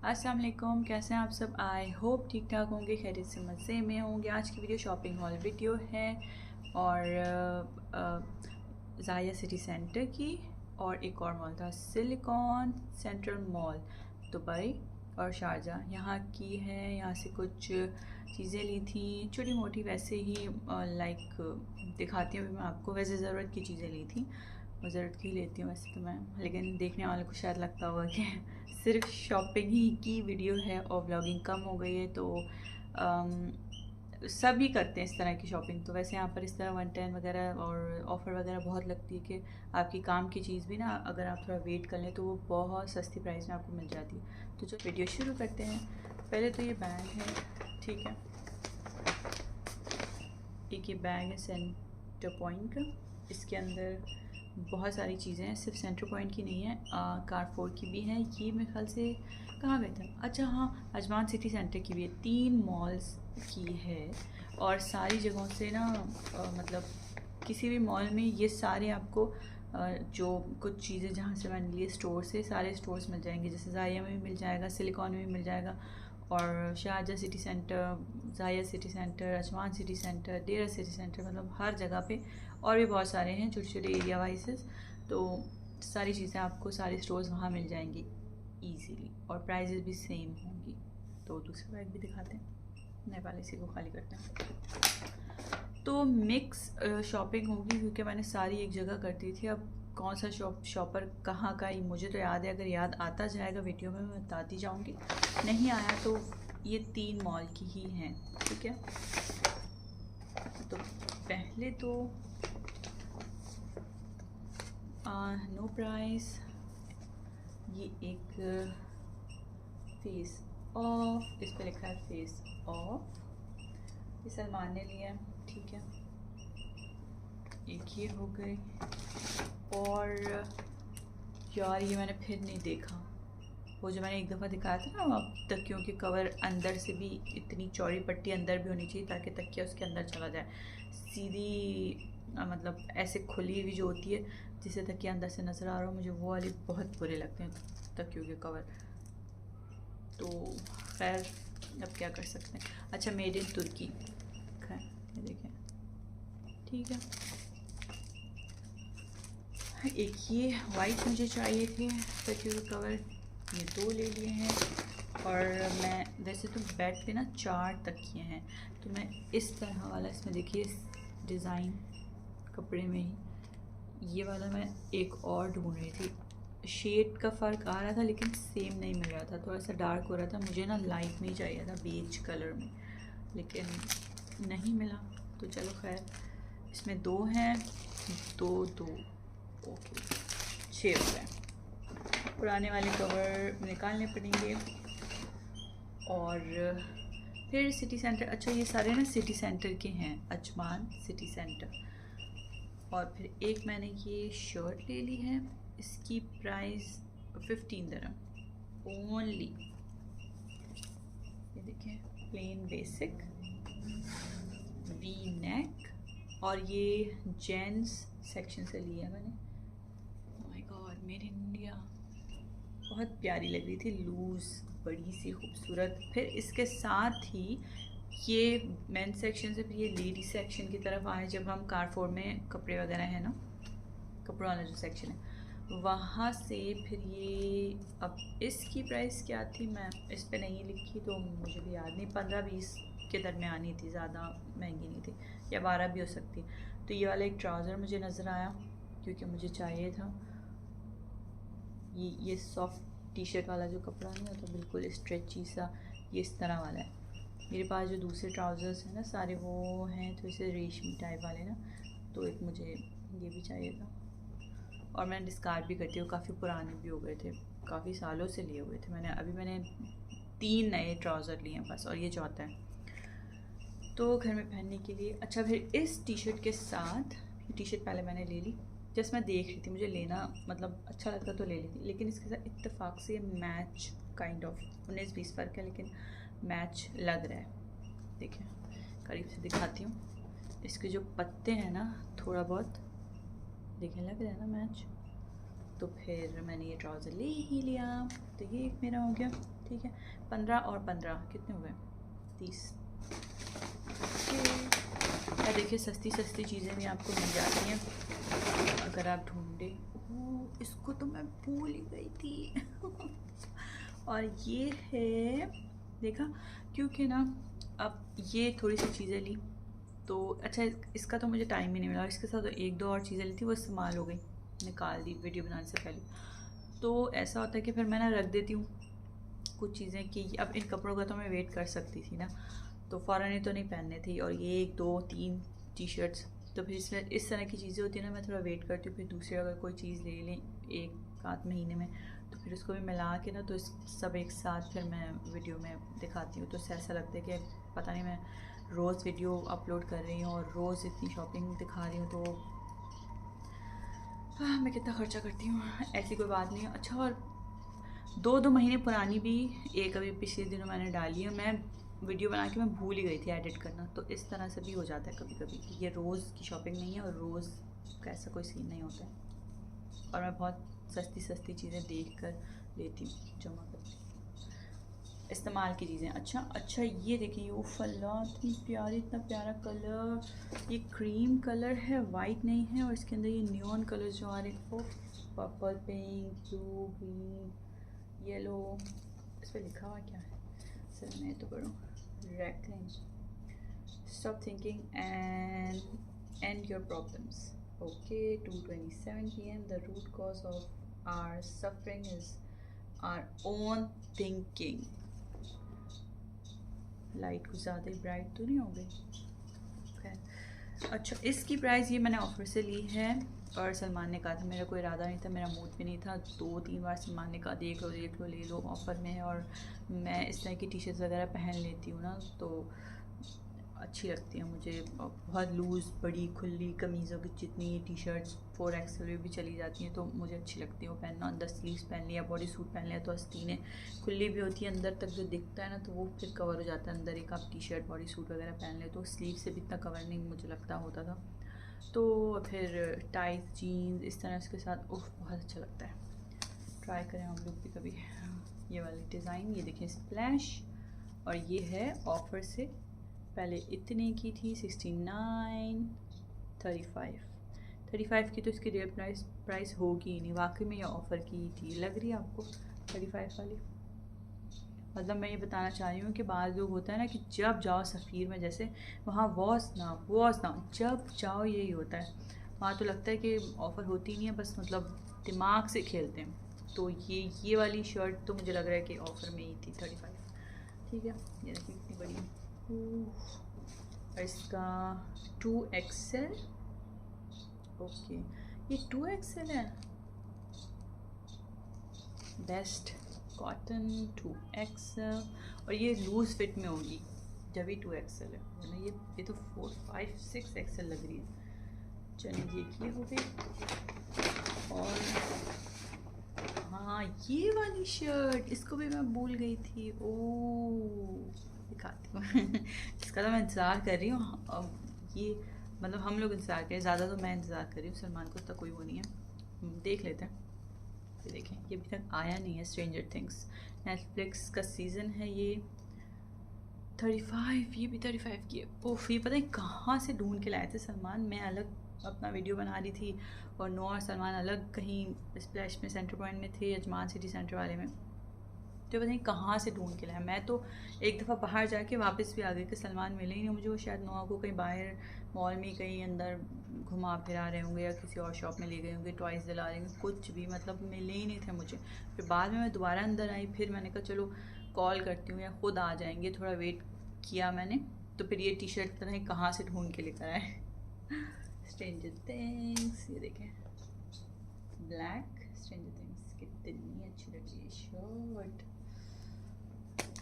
अस्सलाम वालेकुम, कैसे हैं आप सब। आई होप ठीक ठाक होंगे, खैरियत से मज़े में होंगे। आज की वीडियो शॉपिंग हॉल वीडियो है और ज़ाया सिटी सेंटर की, और एक और मॉल था सिलिकॉन सेंट्रल मॉल दुबई और शारजाह, यहाँ की है। यहाँ से कुछ चीज़ें ली थी छोटी मोटी, वैसे ही लाइक दिखाती हूँ मैं आपको। वैसे ज़रूरत की चीज़ें ली थी, और ज़रूरत की लेती हूँ वैसे तो मैं, लेकिन देखने वाले को शायद लगता होगा कि सिर्फ शॉपिंग ही की वीडियो है और व्लॉगिंग कम हो गई है। तो सभी करते हैं इस तरह की शॉपिंग। तो वैसे यहाँ पर इस तरह 110 वगैरह और ऑफ़र वगैरह बहुत लगती है कि आपकी काम की चीज़ भी ना, अगर आप थोड़ा वेट कर लें तो वो बहुत सस्ती प्राइस में आपको मिल जाती है। तो जो वीडियो शुरू करते हैं, पहले तो ये बैग है, ठीक है। एक ये बैग है सेंटर पॉइंट का, इसके अंदर बहुत सारी चीज़ें हैं, सिर्फ सेंटर पॉइंट की नहीं है, कारफोर की भी है। ये मेरे ख्याल से कहाँ गए थे, अच्छा हाँ, अजमान सिटी सेंटर की भी है। 3 मॉल्स की है, और सारी जगहों से ना मतलब किसी भी मॉल में ये सारे आपको जो कुछ चीज़ें जहाँ से मैंने लिए स्टोर से, सारे स्टोर्स मिल जाएंगे। जैसे ज़ाया में भी मिल जाएगा, सिलिकॉन में भी मिल जाएगा, और शारजाह सिटी सेंटर, ज़ाया city centre, Ajman city centre, Deira city centre, मतलब हर जगह पे। और भी बहुत सारे हैं छोटे छोटे एरिया वाइजेस। तो सारी चीज़ें आपको सारे स्टोर्स वहाँ मिल जाएंगी ईजीली, और प्राइजेस भी सेम होंगी। तो दूसरा बैग भी दिखाते हैं, नेपाल इसी को खाली करते हैं। तो मिक्स शॉपिंग होगी, क्योंकि मैंने सारी एक जगह कर दी थी। अब कौन सा शॉपर कहाँ का, मुझे तो याद है, अगर याद आता जाएगा वीडियो में मैं बताती जाऊँगी, नहीं आया तो ये 3 मॉल की ही हैं, ठीक है। तो पहले तो नो प्राइस, ये एक फेस ऑफ, इस पर लिखा है फेस ऑफ, ये सलमान ने लिया है, ठीक है। एक ये हो गई, और यार ये मैंने फिर नहीं देखा, वो जो मैंने एक दफ़ा दिखाया था ना, तकियों के कवर अंदर से भी इतनी चौड़ी पट्टी अंदर भी होनी चाहिए ताकि तकिया उसके अंदर चला जाए। सीधी मतलब ऐसे खुली हुई जो होती है जिसे तकिया अंदर से नज़र आ रहा हो, मुझे वो वाली बहुत बुरे लगते हैं तकियों के कवर। तो खैर अब क्या कर सकते हैं। अच्छा, मेड इन तुर्की, खैर ये देखें, ठीक है। एक ये वाइट मुझे चाहिए थे तकियों के कवर, ये 2 ले लिए हैं। और मैं वैसे तो बेड पे ना 4 तकिए हैं, तो मैं इस तरह वाला, इसमें देखिए डिज़ाइन कपड़े में ही ये वाला मैं एक और ढूंढ रही थी। शेड का फ़र्क आ रहा था लेकिन सेम नहीं मिल रहा था, थोड़ा सा डार्क हो रहा था। मुझे ना लाइट में ही चाहिए था, बेज कलर में, लेकिन नहीं मिला। तो चलो खैर, इसमें 2 हैं, 2 ओके, 6 हो गए। पुराने वाले कवर निकालने पड़ेंगे। और फिर सिटी सेंटर, अच्छा ये सारे ना सिटी सेंटर के हैं, अजमान सिटी सेंटर। और फिर एक मैंने ये शर्ट ले ली है, इसकी प्राइस 15 दिरहम ओनली। ये देखें, प्लेन बेसिक वी नेक, और ये जेंट्स सेक्शन से लिया है मैंने। Oh my God, made in India, बहुत प्यारी लग रही थी, लूज़, बड़ी सी खूबसूरत। फिर इसके साथ ही ये मेन सेक्शन से फिर ये लेडी सेक्शन की तरफ आए। जब हम कारफोर में कपड़े वगैरह है ना, कपड़ों वाला जो सेक्शन है, वहाँ से फिर ये, अब इसकी प्राइस क्या थी मैं इस पे नहीं लिखी तो मुझे भी याद नहीं, 15-20 के दरमियान ही थी, ज़्यादा महंगी नहीं थी, या 12 भी हो सकती। तो ये वाला एक ट्राउज़र मुझे नज़र आया क्योंकि मुझे चाहिए था। ये सॉफ्ट टी शर्ट वाला जो कपड़ा नहीं होता, बिल्कुल स्ट्रेची सा, ये इस तरह वाला है। मेरे पास जो दूसरे ट्राउज़र्स हैं ना सारे, वो हैं थोड़े से रेशमी टाइप वाले ना, तो एक मुझे ये भी चाहिए था। और मैंने डिस्कार्ड भी करती हूँ, काफ़ी पुराने भी हो गए थे, काफ़ी सालों से लिए हुए थे मैंने। अभी मैंने 3 नए ट्राउज़र लिए हैं बस, और ये चौथा है तो घर में पहनने के लिए। अच्छा, फिर इस टी शर्ट के साथ, ये टी शर्ट पहले मैंने ले ली, जैसे मैं देख रही थी, मुझे लेना मतलब अच्छा लगता तो ले ली थी, लेकिन इसके साथ इत्तेफाक से ये मैच काइंड ऑफ 19-20 फ़र्क है, लेकिन मैच लग रहा है। देखिए करीब से दिखाती हूँ, इसके जो पत्ते हैं ना थोड़ा बहुत देखें, लग रहा है ना मैच। तो फिर मैंने ये ट्राउज़र ले ही लिया, तो ये एक मेरा हो गया। ठीक है, 15 और 15 कितने हुए, 30। या देखिए सस्ती सस्ती चीज़ें भी आपको मिल जाती हैं अगर आप ढूंढे। इसको तो मैं भूल ही गई थी और ये है, देखा, क्योंकि ना अब ये थोड़ी सी चीज़ें ली तो अच्छा, इसका तो मुझे टाइम ही नहीं मिला, इसके साथ तो एक दो और चीज़ें ली थी, वो इस्तेमाल हो गई, निकाल दी वीडियो बनाने से पहले। तो ऐसा होता है कि फिर मैं ना रख देती हूँ कुछ चीज़ें कि अब इन कपड़ों का तो मैं वेट कर सकती थी ना, तो फ़ौरन ही तो नहीं पहनने थी, और ये 1 2 3 टी शर्ट्स, तो फिर इसमें इस तरह की चीज़ें होती है ना, मैं थोड़ा वेट करती हूँ, फिर दूसरी अगर कोई चीज़ ले लें 1 आध महीने में, तो फिर उसको भी मिला के ना, तो इस सब एक साथ फिर मैं वीडियो में दिखाती हूँ। तो उससे ऐसा लगता है कि पता नहीं मैं रोज़ वीडियो अपलोड कर रही हूँ और रोज़ इतनी शॉपिंग दिखा रही हूँ, तो मैं कितना ख़र्चा करती हूँ, ऐसी कोई बात नहीं है। अच्छा, और 2 महीने पुरानी भी एक अभी पिछले दिनों मैंने डाली है, मैं वीडियो बना के मैं भूल ही गई थी एडिट करना, तो इस तरह से भी हो जाता है कभी कभी कि ये रोज़ की शॉपिंग नहीं है और रोज़ का ऐसा कोई सीन नहीं होता है, और मैं बहुत सस्ती सस्ती चीज़ें देख कर लेती हूँ, जमा करती हूँ, इस्तेमाल की चीज़ें। अच्छा, ये देखिए, वो फल्ला इतनी प्यारी, इतना प्यारा कलर, ये क्रीम कलर है, वाइट नहीं है, और इसके अंदर ये न्यून कलर जो आ रहे हैं, purple, pink, blue, green, yellow, इस पर लिखा हुआ क्या है, सर मैं तो पढ़ूँ, रेक्लिंग, stop thinking and end your problems, okay, 2:27 PM, the root cause of our suffering is our own thinking. Light कुछ ज़्यादा ही ब्राइट तो नहीं हो गई, खैर। अच्छा, इसकी प्राइस ये मैंने ऑफ़र से ली है, और सलमान ने कहा था, मेरा कोई इरादा नहीं था, मेरा मूड भी नहीं था, 2-3 बार सलमान ने कहा देख लो ले लो, ऑफ़र में है, और मैं इस तरह की टी शर्ट्स वगैरह पहन लेती हूँ ना, तो अच्छी लगती है मुझे, बहुत लूज़ बड़ी खुली कमीज़ों की जितनी टी शर्ट्स 4XL में भी चली जाती हैं, तो मुझे अच्छी लगती है वो पहनना, अंदर स्लीव्स पहन लिया, बॉडी सूट पहन लिया, तो आस्तीनें खुली भी होती है, अंदर तक जो दिखता है ना, तो वो फिर कवर हो जाता है, अंदर एक आप टी शर्ट बॉडी सूट वगैरह पहन ले तो स्लीव से भी इतना कवर नहीं मुझे लगता होता था, तो फिर टाइट जीन्स इस तरह उसके साथ बहुत अच्छा लगता है। ट्राई करें हम लोग भी कभी ये वाली डिज़ाइन, ये देखिए स्प्लैश, और ये है ऑफ़र से, पहले इतने की थी 69, 35 की, तो इसकी रियल प्राइस होगी ही नहीं, वाकई में ये ऑफ़र की थी, लग रही है आपको 35 वाली। मतलब मैं ये बताना चाह रही हूँ कि बाज़ लोग होता है ना कि जब जाओ सफ़ीर में, जैसे वहाँ वॉस ना जब जाओ यही होता है, वहाँ तो लगता है कि ऑफ़र होती नहीं है, बस मतलब दिमाग से खेलते हैं, तो ये वाली शर्ट तो मुझे लग रहा है कि ऑफ़र में ही थी 35, ठीक है, ये देखिए कितनी बड़ी, और इसका 2XL, ओके, ये 2XL है, बेस्ट कॉटन 2XL, और ये लूज़ फिट में होगी जब भी 2XL है, वरना ये तो 4 5 6XL लग रही है। चलिए ये हो गई, और हाँ ये वाली शर्ट, इसको भी मैं भूल गई थी, ओ दिखाती हूँ इसका तो मैं इंतज़ार कर रही हूँ, ये मतलब हम लोग इंतज़ार करें, ज़्यादा तो मैं इंतज़ार कर रही हूँ, सलमान को तो कोई वो नहीं है, देख लेते हैं। ये देखें, ये अभी तक आया नहीं है, स्ट्रेंजर थिंग्स, नेटफ्लिक्स का सीज़न है ये, 35, ये भी 35 की है, ओफ, ये पता है कहाँ से ढूंढ के लाए थे सलमान, मैं अलग अपना वीडियो बना रही थी और नूर और सलमान अलग कहीं स्प्लैश में सेंटर पॉइंट में थे, अजमान सिटी सेंटर वाले में, तो पता नहीं कहाँ से ढूंढ के लाया, मैं तो एक दफ़ा बाहर जाके वापस भी आ गई कि सलमान मिले ही नहीं मुझे, वो शायद नोआ को कहीं बाहर मॉल में कहीं अंदर घुमा फिरा रहे होंगे या किसी और शॉप में ले गए होंगे, टॉयज़ दिला रहे होंगे, कुछ भी मतलब मिले ही नहीं थे मुझे। फिर बाद में मैं दोबारा अंदर आई, फिर मैंने कहा चलो कॉल करती हूँ या ख़ुद आ जाएंगे, थोड़ा वेट किया मैंने, तो फिर ये टी शर्ट पता नहीं कहाँ से ढूंढ के लेकर आए स्ट्रेंजर थिंग्स, ये देखें ब्लैक स्ट्रेंजर थिंग्स, कितनी अच्छी लग रही है शर्ट।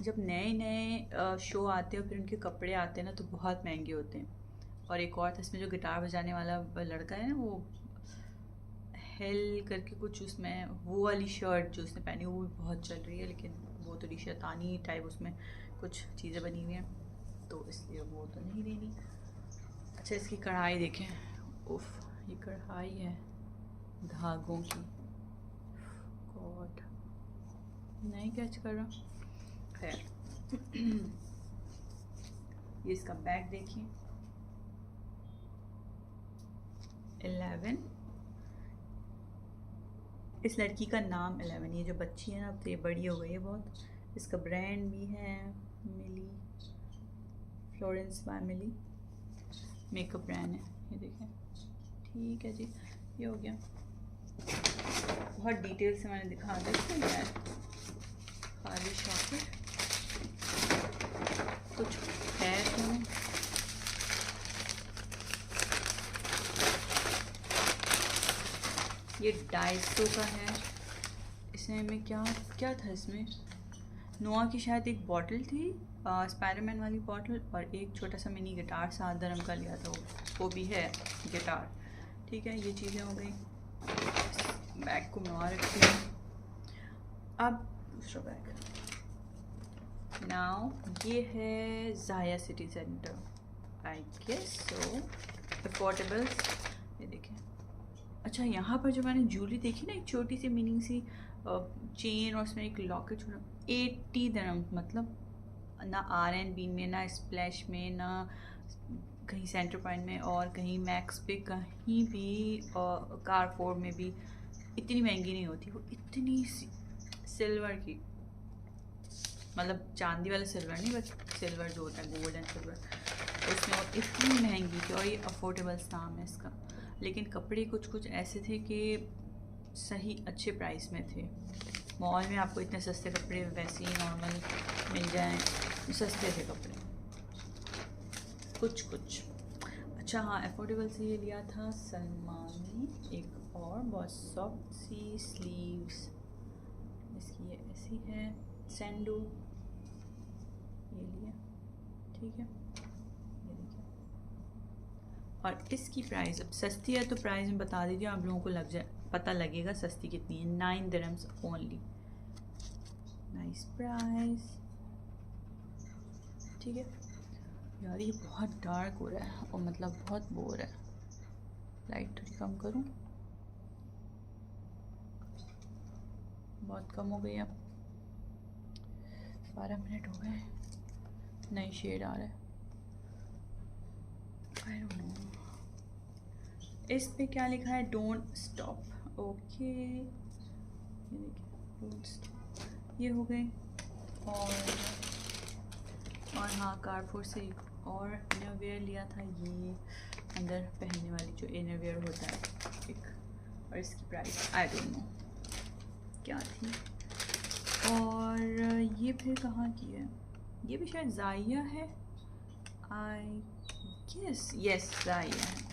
जब नए नए शो आते हैं और फिर उनके कपड़े आते हैं ना, तो बहुत महंगे होते हैं, और एक और था इसमें जो गिटार बजाने वाला लड़का है ना, वो हेल करके कुछ, उसमें वो वाली शर्ट जो उसने पहनी वो भी बहुत चल रही है, लेकिन वो थोड़ी शैतानी टाइप उसमें कुछ चीज़ें बनी हुई हैं, तो इसलिए वो तो नहीं लेनी। अच्छा, इसकी कढ़ाई देखें, उफ, ये कढ़ाई है धागों की, गॉड नहीं कैच कर रहा, खैर ये इसका बैग देखिए, 11। इस लड़की का नाम 11, ये जो बच्ची है ना अब तो ये बड़ी हो गई है बहुत। इसका ब्रांड भी है मिली, फ्लोरेंस बाय मिली मेकअप ब्रांड है, ये देखें। ठीक है जी, ये हो गया। बहुत डिटेल से मैंने दिखा दिया यार, खाली शॉकेट कुछ है तो। ये 250 का है। इसमें में क्या क्या था इसमें, नोआ की शायद एक बॉटल थी, स्पाइडरमैन वाली बॉटल, और एक छोटा सा मिनी गिटार 7 dirham का लिया था वो भी है गिटार। ठीक है, ये चीज़ें हो गई। बैग को मैं रखती हूँ। अब दूसरा बैग, नाउ ये है ज़ाया city centre, I guess so affordable. ये देखें। अच्छा, यहाँ पर जो मैंने ज्वेलरी देखी ना, एक छोटी सी मिनी सी चेन और उसमें एक लॉकेट छोड़ा, 80 dirham। मतलब ना R&B में, ना स्प्लैश में, ना कहीं सेंटर पॉइंट में, और कहीं मैक्स पे, कहीं भी कारफोर में भी इतनी महंगी नहीं होती वो। इतनी सी सिल्वर की, मतलब चांदी वाला सिल्वर नहीं, बस सिल्वर जो होता है गोल्ड एंड सिल्वर, उसमें और इतनी महंगी थी। और ये अफोर्डेबल दाम है इसका। लेकिन कपड़े कुछ कुछ ऐसे थे कि सही अच्छे प्राइस में थे। मॉल में आपको इतने सस्ते कपड़े वैसे ही नॉर्मल मिल जाएं, सस्ते थे कपड़े कुछ कुछ। अच्छा हाँ, अफोर्डेबल से ये लिया था सलमान ने, एक और बहुत सॉफ्ट सी स्लीव्स इसकी, ये ऐसी है, सैंडो, ये लिया। ठीक है, ये देखिए। और इसकी प्राइस, अब सस्ती है तो प्राइस में बता दीजिए, आप लोगों को लग जाए, पता लगेगा सस्ती कितनी है। 9 dirhams ओनली, नाइस प्राइस। ठीक है यार, ये बहुत डार्क हो रहा है और मतलब बहुत बोर है। लाइट थोड़ी कम करूं, बहुत कम हो गई। अब 12 मिनट हो गए, नई शेड आ रहा है। आई डोंट नो इस पे क्या लिखा है, डोंट स्टॉप। ओके, ये देखिए, डोंट स्टॉप, ये हो गए। और हाँ, कारफोर से एक और इनरवेयर लिया था, ये अंदर पहनने वाली जो इनरवेयर होता है एक, और इसकी प्राइस आई डोंट नो क्या थी। और ये फिर कहाँ की है, ये भी शायद ज़ाया है, आई गेस, यस ज़ाया है।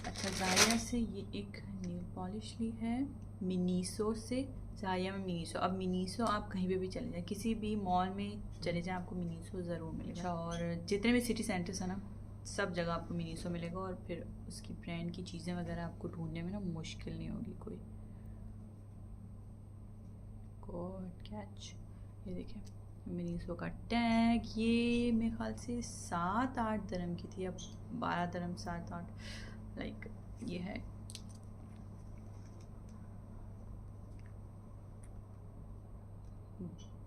अच्छा, ज़ाया से ये एक नील पॉलिश ली है मिनीसो से, ज़ाया में मिनीसो। अब मिनीसो आप कहीं पे भी चले जाएं, किसी भी मॉल में चले जाएं, आपको मिनीसो ज़रूर मिलेगा। और जितने भी सिटी सेंटर्स हैं ना, सब जगह आपको मिनीसो मिलेगा। और फिर उसकी ब्रांड की चीज़ें वगैरह आपको ढूंढने में ना मुश्किल नहीं होगी कोई। गॉड कैच, ये देखें मिनीसो का टैग, ये मेरे ख्याल से 7-8 dirham की थी, अब 12 dirham, 7-8 लाइक ये है।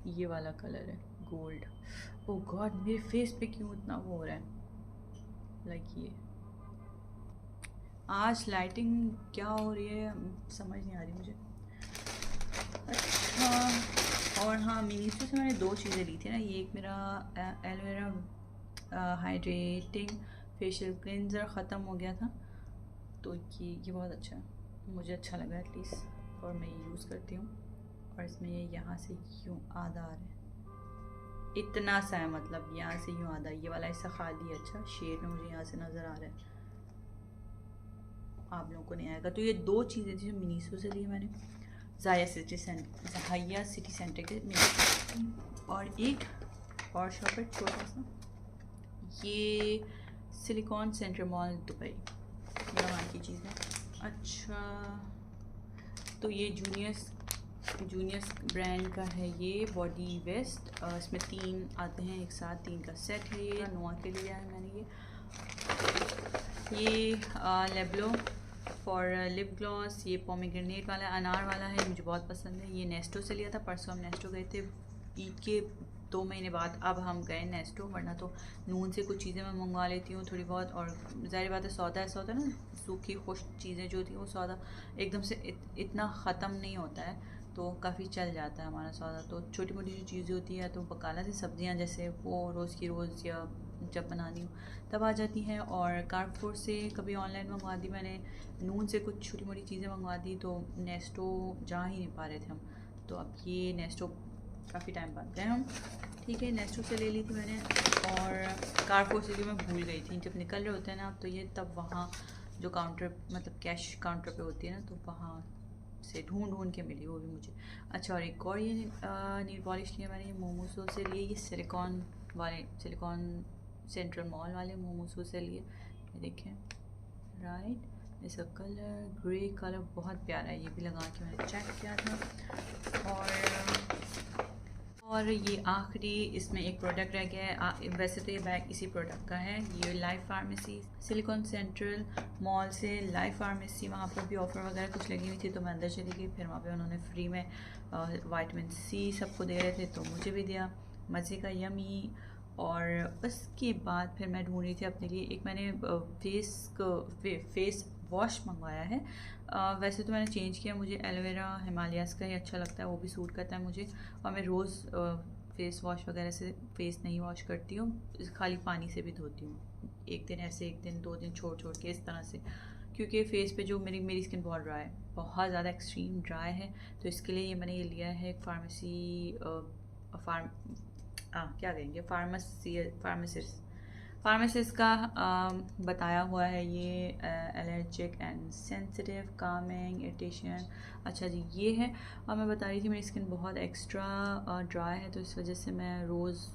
ये वाला कलर है गोल्ड। ओह गॉड, मेरे फेस पे क्यों इतना वो हो रहा है, लाइक ये आज लाइटिंग क्या हो रही है समझ नहीं आ रही मुझे। अच्छा, और हाँ, मिनीसो से मैंने 2 चीज़ें ली थी ना, ये एक मेरा एलोवेरा हाइड्रेटिंग फेशियल क्लेंजर ख़त्म हो गया था, तो ये बहुत अच्छा है, मुझे अच्छा लगा एटलीस्ट, और मैं ये यूज़ करती हूँ। और इसमें ये यहाँ से यूँ आधा आ रहा है, इतना सा है, मतलब यहाँ से यूँ आधा, ये वाला ऐसा खाली है। अच्छा, शेड में मुझे यहाँ से नज़र आ रहा है, आप लोगों को नहीं आएगा। तो ये 2 चीज़ें थी जो मिनीसो से ली मैंने, ज़ाया सिटी सेंटर के मिनीसो। और एक और शॉप छोटा सा, ये सिलिकॉन सेंटर मॉल दुबई, ये वहाँ की चीज़ है। अच्छा, तो ये जूनियर्स ब्रांड का है, ये बॉडी वेस्ट, इसमें 3 आते हैं एक साथ, 3 का सेट है। ये नोआ के लिए है मैंने ये लेब्लो फॉर लिप ग्लॉस, ये पोमेग्रेनेट वाला, अनार वाला है, मुझे बहुत पसंद है। ये नेस्टो से लिया था, परसों हम नेस्टो गए थे, ईद के 2 महीने बाद अब हम गए नेस्टो, वरना तो नून से कुछ चीज़ें मैं मंगवा लेती हूँ थोड़ी बहुत। और ज़ाहिर बात है सौदा ऐसा होता है ना, सूखी खुश्क चीज़ें जो होती हैं वो सौदा एकदम से इतना ख़त्म नहीं होता है, तो काफ़ी चल जाता है हमारा सौदा। तो छोटी मोटी जो चीज़ें होती है तो बकाला से सब्ज़ियाँ जैसे वो रोज़ की रोज़ या जब बनानी हो तब आ जाती हैं। और कारफोर से कभी ऑनलाइन मंगवा दी मैंने, नून से कुछ छोटी मोटी चीज़ें मंगवा दी, तो नेस्टो जा ही नहीं पा रहे थे हम। तो अब ये नेस्टो काफ़ी टाइम बाद गए हम, ठीक है। नेस्टो से ले ली थी मैंने, और कारफोर से जो मैं भूल गई थी, जब निकल रहे होते हैं ना तो ये तब वहाँ जो काउंटर मतलब कैश काउंटर पे होती है ना, तो वहाँ से ढूंढ के मिली वो भी मुझे। अच्छा, और एक और ये नील पॉलिश लिया मैंने, ये मोमोसो से लिए, ये सिलिकॉन वाले, सिलिकॉन सेंट्रल मॉल वाले मोमोसो से लिए। ये देखें, राइट, इसका कलर ग्रे कलर बहुत प्यारा है, ये भी लगा के मैंने चेक किया था। और ये आखिरी इसमें एक प्रोडक्ट रह गया है, वैसे तो ये बैग इसी प्रोडक्ट का है। ये life pharmacy silicon central mall से, लाइफ फार्मेसी, वहाँ पर भी ऑफ़र वगैरह कुछ लगी हुई थी, तो मैं अंदर चली गई। फिर वहाँ पे उन्होंने फ्री में विटामिन सी सबको दे रहे थे, तो मुझे भी दिया, मज़े का, यमी। और उसके बाद फिर मैं ढूंढ रही थी अपने लिए, एक मैंने फेस वॉश मंगवाया है। वैसे तो मैंने चेंज किया, मुझे एलोवेरा हिमालयास का ही अच्छा लगता है, वो भी सूट करता है मुझे। और मैं रोज़ फेस वॉश वगैरह से फेस नहीं वॉश करती हूँ, खाली पानी से भी धोती हूँ, एक दिन ऐसे, एक दिन 2 दिन छोड़ छोड़ के इस तरह से, क्योंकि फेस पे जो मेरी स्किन बहुत ड्राई है, बहुत ज़्यादा एक्सट्रीम ड्राई है। तो इसके लिए ये मैंने ये लिया है फार्मेसी क्या कहेंगे, फार्मासिस्ट का बताया हुआ है ये, allergic and sensitive, Kameng, irritation. अच्छा जी, ये है। और मैं बता रही थी मेरी स्किन बहुत एक्स्ट्रा ड्राई है, तो इस वजह से मैं रोज़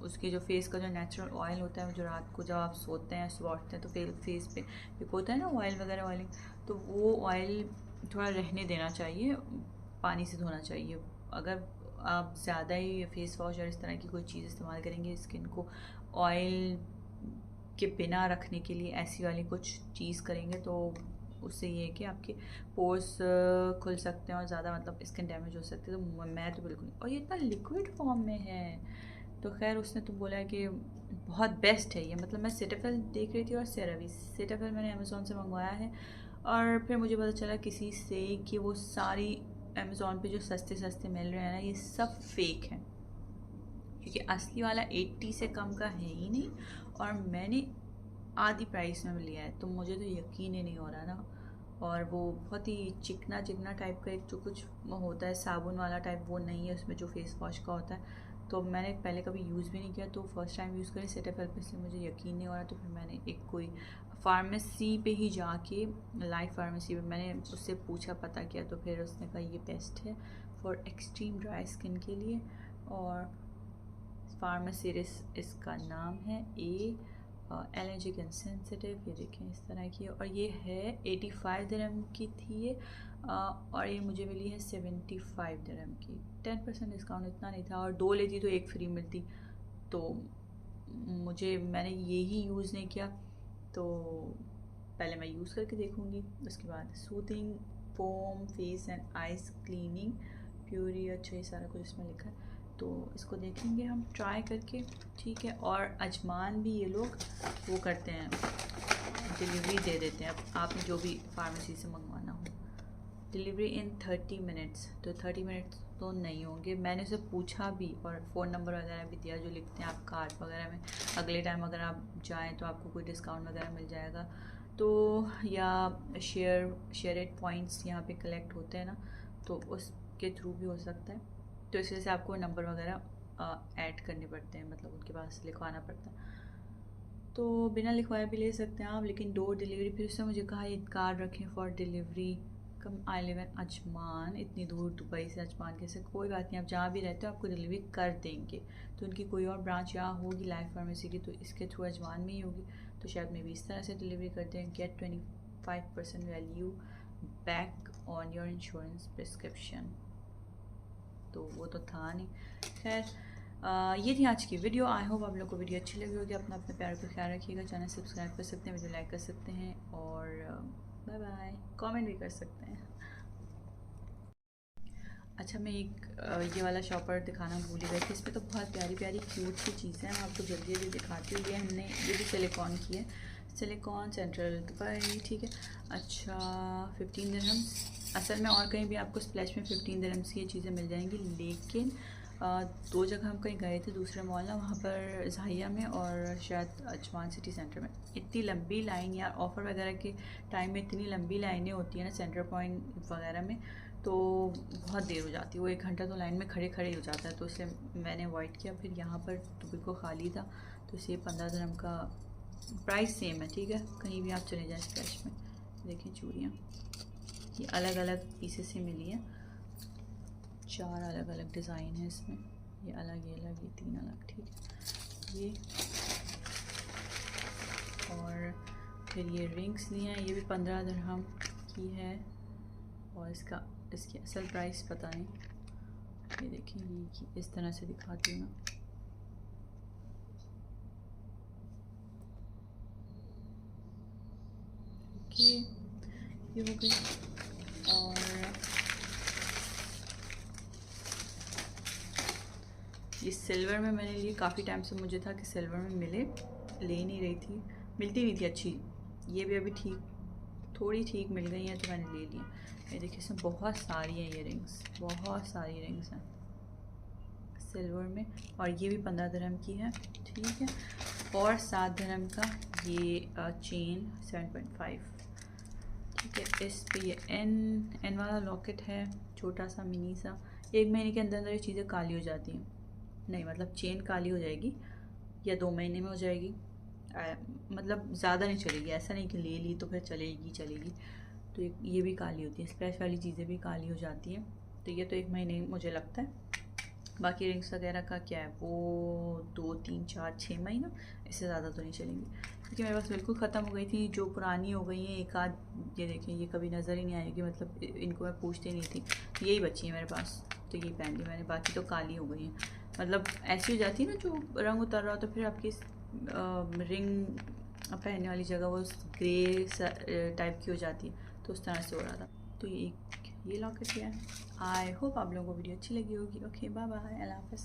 उसके जो फेस का जो नेचुरल ऑयल होता है, जो रात को जब आप सोते हैं सुबह हैं तो फेस पे एक होता है ना ऑयल वगैरह ऑयलिंग, तो वो ऑयल थोड़ा रहने देना चाहिए, पानी से धोना चाहिए। अगर आप ज़्यादा ही फेस वॉश और इस तरह की कोई चीज़ इस्तेमाल करेंगे स्किन को ऑयल के बिना रखने के लिए, ऐसी वाली कुछ चीज़ करेंगे, तो उससे ये है कि आपके पोर्स खुल सकते हैं और ज़्यादा मतलब स्किन डैमेज हो सकती है। तो मैं तो बिल्कुल, और ये इतना लिक्विड फॉर्म में है, तो खैर उसने तो बोला है कि बहुत बेस्ट है ये। मतलब मैं सेटाफिल देख रही थी और सेरावी, सेटाफिल मैंने अमेज़ोन से मंगवाया है, और फिर मुझे पता चला किसी से कि वो सारी अमेज़ोन पे जो सस्ते सस्ते मिल रहे हैं ना, ये सब फेक हैं, क्योंकि असली वाला 80 से कम का है ही नहीं, और मैंने आधी प्राइस में लिया है, तो मुझे तो यकीन ही नहीं हो रहा ना। और वो बहुत ही चिकना चिकना टाइप का एक जो कुछ होता है साबुन वाला टाइप, वो नहीं है उसमें जो फेस वॉश का होता है। तो मैंने पहले कभी यूज़ भी नहीं किया, तो फर्स्ट टाइम यूज़ करी सेटाफिल पे, इसलिए मुझे यकीन नहीं हो रहा। तो फिर मैंने एक कोई फार्मेसी पे ही जाके, लाइफ फार्मेसी पे मैंने उससे पूछा, पता किया, तो फिर उसने कहा ये बेस्ट है फॉर एक्सट्रीम ड्राई स्किन के लिए। और फार्मासिरिस इसका नाम है, एलर्जिक एंड सेंसिटिव, ये देखें इस तरह की। और ये है 85 दिरहम की थी ये, और ये मुझे मिली है 75 दिरहम की। 10% डिस्काउंट, इतना नहीं था, और 2 लेती तो 1 फ्री मिलती। तो मैंने यही यूज़ नहीं किया, तो पहले मैं यूज़ करके देखूँगी। उसके बाद soothing foam face and eyes cleaning puree, अच्छा ये सारा कुछ इसमें लिखा है, तो इसको देखेंगे हम ट्राई करके, ठीक है। और अजमान भी ये लोग वो करते हैं, डिलीवरी दे देते हैं, आपने जो भी फार्मेसी से मंगवाना हो, डिलीवरी इन 30 मिनट्स। तो 30 मिनट्स तो नहीं होंगे, मैंने उसे पूछा भी, और फ़ोन नंबर वगैरह भी दिया जो लिखते हैं आप कार्ड वगैरह में, अगले टाइम अगर आप जाएँ तो आपको कोई डिस्काउंट वगैरह मिल जाएगा। तो या शेयर पॉइंट्स यहाँ पे कलेक्ट होते हैं ना, तो उसके थ्रू भी हो सकता है। तो इस वजह से आपको नंबर वगैरह ऐड करने पड़ते हैं, मतलब उनके पास लिखवाना पड़ता है। तो बिना लिखवाए भी ले सकते हैं आप, लेकिन डोर डिलीवरी, फिर उसने मुझे कहा ये कार्ड रखें for delivery. Come I live in Ajman, इतनी दूर दुबई से अजमान कैसे, कोई बात नहीं, आप जहाँ भी रहते हो आपको डिलीवरी कर देंगे। तो उनकी कोई और ब्रांच यहाँ होगी लाइफ फार्मेसी की, तो इसके थ्रू अजमान में ही होगी, तो शायद मैं भी इस तरह से डिलीवरी कर दें। Get 25% value back on your insurance prescription, तो वो तो था नहीं। खैर ये थी आज की वीडियो। आई होप आप लोग को वीडियो अच्छी लगी होगी। अपना अपने प्यार का ख्याल रखिएगा, चैनल सब्सक्राइब कर सकते हैं, वीडियो लाइक कर सकते हैं, और बाय बाय, कमेंट भी कर सकते हैं। अच्छा मैं एक ये वाला शॉपर दिखाना भूल गई थी। इसमें तो बहुत प्यारी प्यारी क्यूट सी चीज़ें हैं, मैं आपको जल्दी जल्दी दिखाती हूँ। ये हमने ये भी सिलिकॉन की है, सिलिकॉन सेंट्रल दुबई, ठीक है। अच्छा 15 दिरहम्स। असल में और कहीं भी आपको स्प्लैश में 15 दिरहम्स की ये चीज़ें मिल जाएंगी, लेकिन दो जगह हम कहीं गए थे दूसरे मॉल ना, वहाँ पर ज़ाहिया में और शायद अजमान सिटी सेंटर में। इतनी लंबी लाइन यार, ऑफ़र वगैरह के टाइम में इतनी लंबी लाइनें होती हैं ना सेंटर पॉइंट वगैरह में, तो बहुत देर हो जाती है। वो 1 घंटा तो लाइन में खड़े खड़े हो जाता है, तो इसलिए मैंने अवॉइड किया। फिर यहाँ पर तो बिल्कुल खाली था, तो इसे 15 दिरहम का प्राइस सेम है, ठीक है। कहीं भी आप चले जाएँ स्प्लैश में। देखें चूड़ियाँ, ये अलग अलग पीसेस से मिली हैं, 4 अलग अलग डिज़ाइन है इसमें। ये अलग, ये अलग, ये 3 अलग, ठीक है। ये और फिर ये रिंग्स लिए हैं, ये भी 15 दिरहम की है, और इसकी असल प्राइस पता नहीं। ये देखिए, ये इस तरह से दिखाती हूँ ना। ओके, ये हो गई। और ये सिल्वर में मैंने लिए, काफ़ी टाइम से मुझे था कि सिल्वर में मिले, ले नहीं रही थी, मिलती नहीं थी अच्छी। ये भी अभी ठीक, थोड़ी ठीक मिल गई हैं, तो मैंने ले लिया। ये देखिए इसमें बहुत सारी हैं ये रिंग्स, बहुत सारी रिंग्स हैं सिल्वर में, और ये भी 15 दिरहम की है, ठीक है। और 7 दिरहम का ये चेन 7.5, ठीक है। इस पे ये एन वाला लॉकेट है, छोटा सा मिनी सा। 1 महीने के अंदर अंदर ये चीज़ें काली हो जाती हैं, नहीं मतलब चेन काली हो जाएगी या 2 महीने में हो जाएगी, मतलब ज़्यादा नहीं चलेगी। ऐसा नहीं कि ले ली तो फिर चलेगी। तो ये भी काली होती है, स्प्लैश वाली चीज़ें भी काली हो जाती हैं। तो ये तो 1 महीने मुझे लगता है। बाकी रिंग्स वगैरह का क्या है, वो 2 3 4 6 महीना, इससे ज़्यादा तो नहीं चलेंगी, क्योंकि मेरे पास बिल्कुल ख़त्म हो गई थी। जो पुरानी हो गई हैं एक आध, ये देखें ये कभी नज़र ही नहीं आएगी, मतलब इनको मैं पूछती नहीं थी, यही बची है मेरे पास, तो यही पहन ली मैंने। बाकी तो काली हो गई हैं, मतलब ऐसी हो जाती है ना, जो रंग उतर रहा हो तो फिर आपकी रिंग पहनने वाली जगह वो ग्रे टाइप की हो जाती है, तो उस तरह से हो रहा था। तो ये लॉकेट है। आई होप आप लोगों को वीडियो अच्छी लगी होगी। ओके बाय बाय, अल्लाह हाफ़िज़।